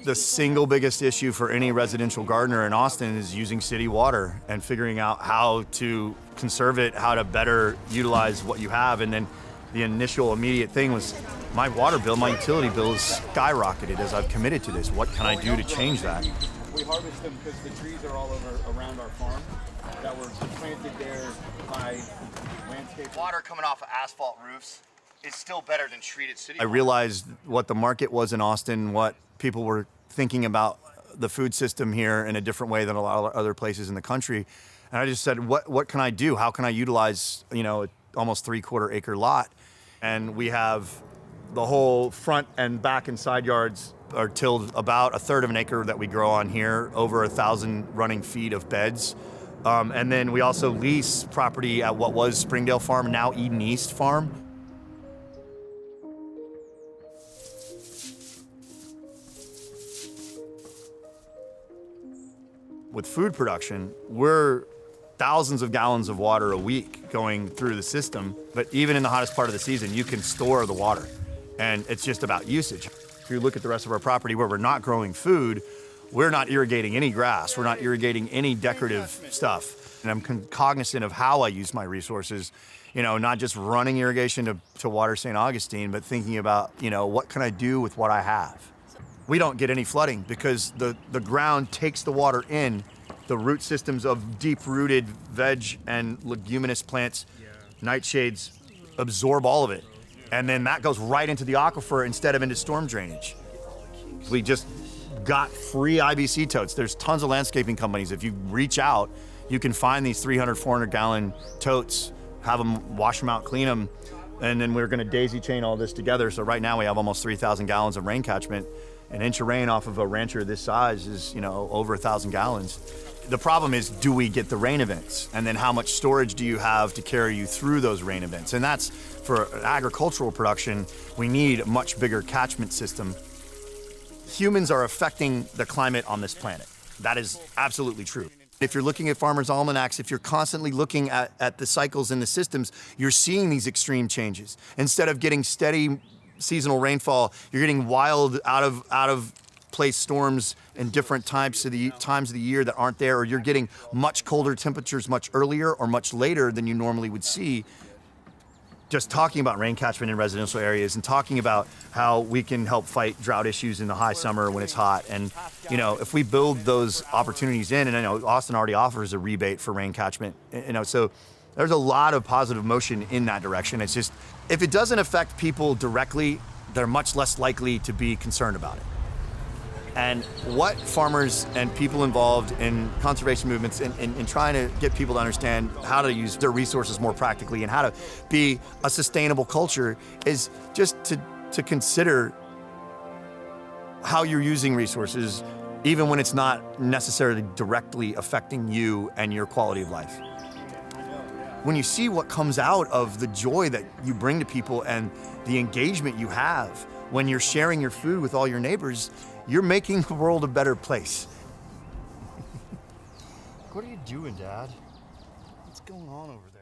The single biggest issue for any residential gardener in Austin is using city water and figuring out how to conserve it, how to better utilize what you have. And then the initial immediate thing was my water bill, my utility bill is skyrocketed as I've committed to this. What can I do to change that? We harvest them because the trees are all over around our farm that were planted there by landscape. Water coming off of asphalt roofs is still better than treated city water. I realized what the market was in Austin, what people were thinking about the food system here in a different way than a lot of other places in the country. And I just said, what can I do? How can I utilize, almost 3/4 acre lot? And we have the whole front and back and side yards are tilled about 1/3 of an acre that we grow on here, over 1,000 running feet of beds. And then we also lease property at what was Springdale Farm, now Eden East Farm. With food production, we're thousands of gallons of water a week going through the system, but even in the hottest part of the season, you can store the water, and it's just about usage. If you look at the rest of our property where we're not growing food, we're not irrigating any grass, we're not irrigating any decorative stuff. And I'm cognizant of how I use my resources, not just running irrigation to water St. Augustine, but thinking about, what can I do with what I have? We don't get any flooding because the ground takes the water in. The root systems of deep-rooted veg and leguminous plants, nightshades, absorb all of it. And then that goes right into the aquifer instead of into storm drainage. We just got free IBC totes. There's tons of landscaping companies. If you reach out, you can find these 300, 400 gallon totes, have them, wash them out, clean them, and then we're gonna daisy chain all this together. So right now we have almost 3,000 gallons of rain catchment. An inch of rain off of a rancher this size is, over 1,000 gallons. The problem is, do we get the rain events? And then how much storage do you have to carry you through those rain events? And that's, for agricultural production, we need a much bigger catchment system. Humans are affecting the climate on this planet. That is absolutely true. If you're looking at farmers' almanacs, if you're constantly looking at the cycles and the systems, you're seeing these extreme changes. Instead of getting steady seasonal rainfall, you're getting wild, out of place storms in different times of the year that aren't there, or you're getting much colder temperatures much earlier or much later than you normally would see. Just talking about rain catchment in residential areas and talking about how we can help fight drought issues in the high summer when it's hot. And, if we build those opportunities in, and I know Austin already offers a rebate for rain catchment, so there's a lot of positive motion in that direction. It's just, if it doesn't affect people directly, they're much less likely to be concerned about it. And what farmers and people involved in conservation movements in trying to get people to understand how to use their resources more practically and how to be a sustainable culture is just to consider how you're using resources, even when it's not necessarily directly affecting you and your quality of life. When you see what comes out of the joy that you bring to people and the engagement you have when you're sharing your food with all your neighbors, you're making the world a better place. What are you doing, Dad? What's going on over there?